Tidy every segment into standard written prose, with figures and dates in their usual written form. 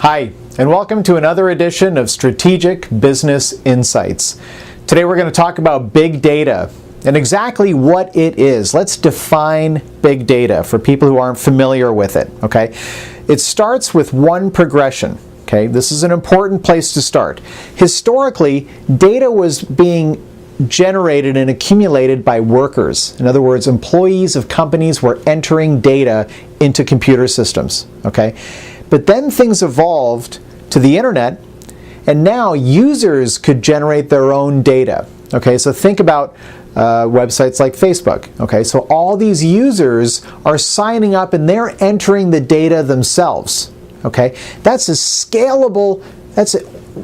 Hi, and welcome to another edition of Strategic Business Insights. Today we're going to talk about big data and exactly what it is. Let's define big data for people who aren't familiar with it, okay? It starts with one progression, okay? This is an important place to start. Historically, data was being generated and accumulated by workers. In other words, employees of companies were entering data into computer systems, okay? But then things evolved to the internet, and now users could generate their own data. Okay, so think about websites like Facebook. Okay, so all these users are signing up and they're entering the data themselves. Okay, that's a scalable, that's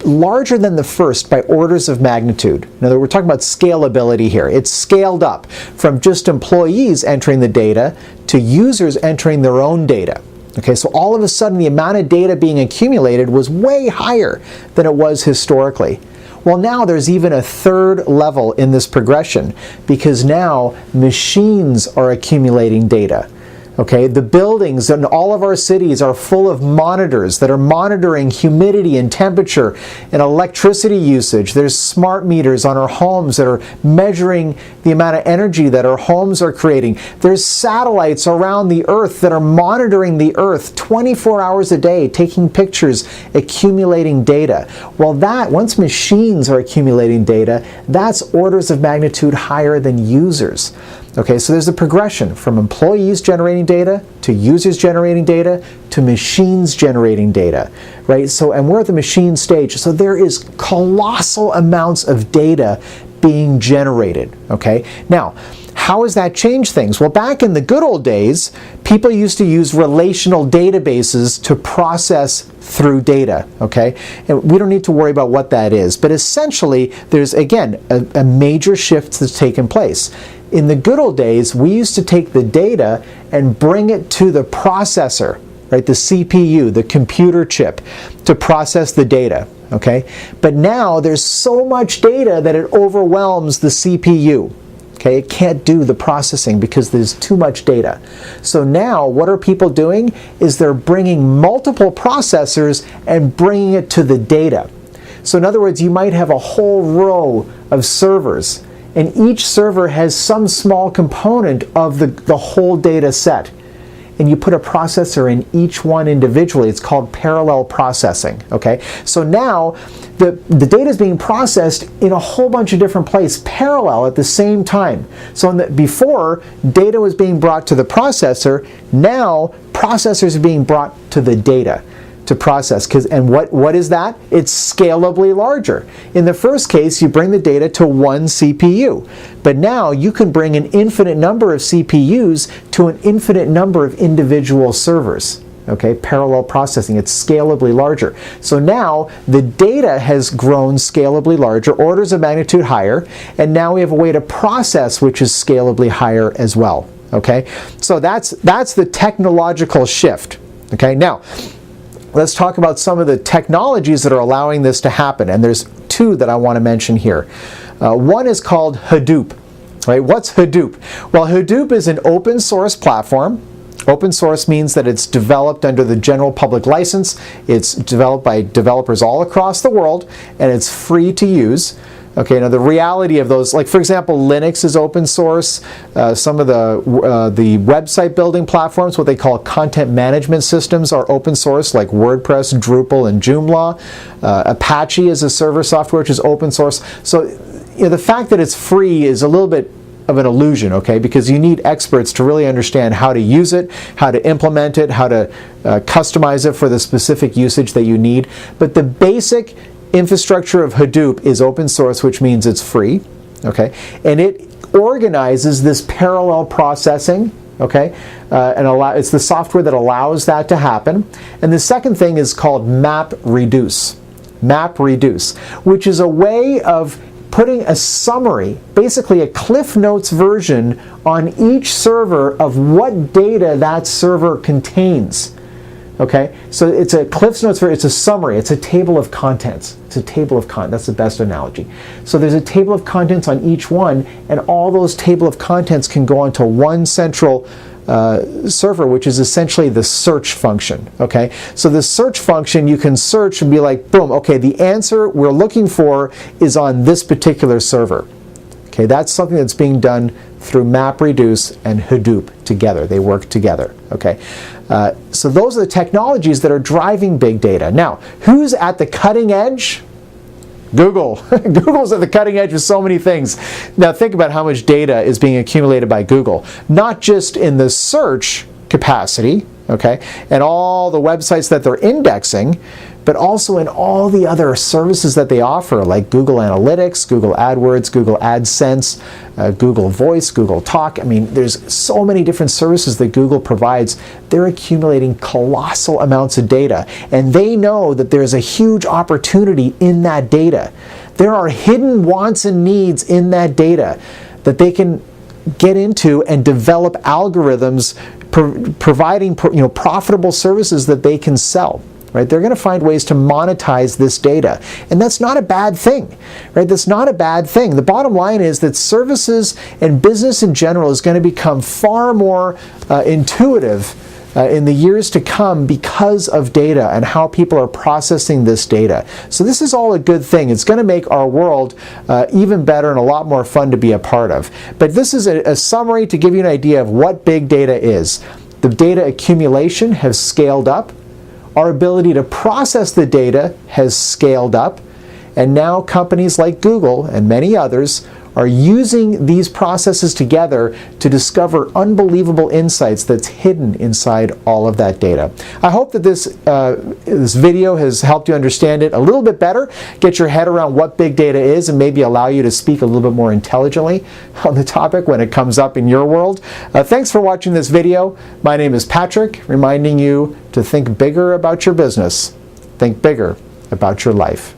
larger than the first by orders of magnitude. In other words, we're talking about scalability here. It's scaled up from just employees entering the data to users entering their own data. Okay, so all of a sudden the amount of data being accumulated was way higher than it was historically. Well, now there's even a third level in this progression because now machines are accumulating data. Okay, the buildings in all of our cities are full of monitors that are monitoring humidity and temperature and electricity usage. There's smart meters on our homes that are measuring the amount of energy that our homes are creating. There's satellites around the earth that are monitoring the earth 24 hours a day, taking pictures, accumulating data. Well, once machines are accumulating data, that's orders of magnitude higher than users. Okay, so there's a progression from employees generating data to users generating data to machines generating data, right? So, and we're at the machine stage. So there is colossal amounts of data being generated, okay? Now, how has that changed things? Well, back in the good old days, people used to use relational databases to process through data, okay? And we don't need to worry about what that is, but essentially, there's, again, a major shift that's taken place. In the good old days, we used to take the data and bring it to the processor, right? The CPU, the computer chip, to process the data, okay? But now there's so much data that it overwhelms the CPU. Okay, it can't do the processing because there's too much data. So now what are people doing is they're bringing multiple processors and bringing it to the data. So in other words, you might have a whole row of servers, and each server has some small component of the whole data set. And you put a processor in each one individually. It's called parallel processing, okay? So now the data is being processed in a whole bunch of different places, parallel at the same time. So before, data was being brought to the processor. Now, processors are being brought to the data to process. And what is that? It's scalably larger. In the first case, you bring the data to one CPU. But now you can bring an infinite number of CPUs to an infinite number of individual servers. Okay, parallel processing, it's scalably larger. So now the data has grown scalably larger, orders of magnitude higher, and now we have a way to process which is scalably higher as well. Okay, so that's the technological shift. Okay, now let's talk about some of the technologies that are allowing this to happen, and there's two that I want to mention here. One is called Hadoop. Right? What's Hadoop? Well, Hadoop is an open source platform. Open source means that it's developed under the general public license. It's developed by developers all across the world, and it's free to use. Okay, now the reality of those, like for example, Linux is open source. Some of the website building platforms, what they call content management systems, are open source, like WordPress, Drupal, and Joomla. Apache is a server software which is open source. So the fact that it's free is a little bit of an illusion, okay, because you need experts to really understand how to use it, how to implement it, how to customize it for the specific usage that you need. But the basic infrastructure of Hadoop is open source, which means it's free, okay, and it organizes this parallel processing, okay, and it's the software that allows that to happen. And the second thing is called MapReduce, which is a way of putting a summary, basically a Cliff Notes version, on each server of what data that server contains. Okay, so it's a Cliff Notes, it's a summary, it's a table of contents. It's a table of contents, that's the best analogy. So there's a table of contents on each one, and all those table of contents can go onto one central server, which is essentially the search function. Okay, so the search function, you can search and be like, boom, okay, the answer we're looking for is on this particular server. Okay, that's something that's being done through MapReduce and Hadoop together. They work together. Okay, so those are the technologies that are driving big data. Now, who's at the cutting edge? Google. Google's at the cutting edge of so many things. Now think about how much data is being accumulated by Google, not just in the search capacity, okay, and all the websites that they're indexing, but also in all the other services that they offer, like Google Analytics, Google AdWords, Google AdSense, Google Voice, Google Talk. I mean, there's so many different services that Google provides. They're accumulating colossal amounts of data, and they know that there's a huge opportunity in that data. There are hidden wants and needs in that data that they can get into and develop algorithms providing profitable services that they can sell. Right? They're going to find ways to monetize this data. And that's not a bad thing. Right? That's not a bad thing. The bottom line is that services and business in general is going to become far more intuitive in the years to come because of data and how people are processing this data. So this is all a good thing. It's going to make our world even better and a lot more fun to be a part of. But this is a summary to give you an idea of what big data is. The data accumulation has scaled up. Our ability to process the data has scaled up, and now companies like Google and many others are using these processes together to discover unbelievable insights that's hidden inside all of that data. I hope that this video has helped you understand it a little bit better, get your head around what big data is, and maybe allow you to speak a little bit more intelligently on the topic when it comes up in your world. Thanks for watching this video. My name is Patrick, reminding you to think bigger about your business. Think bigger about your life.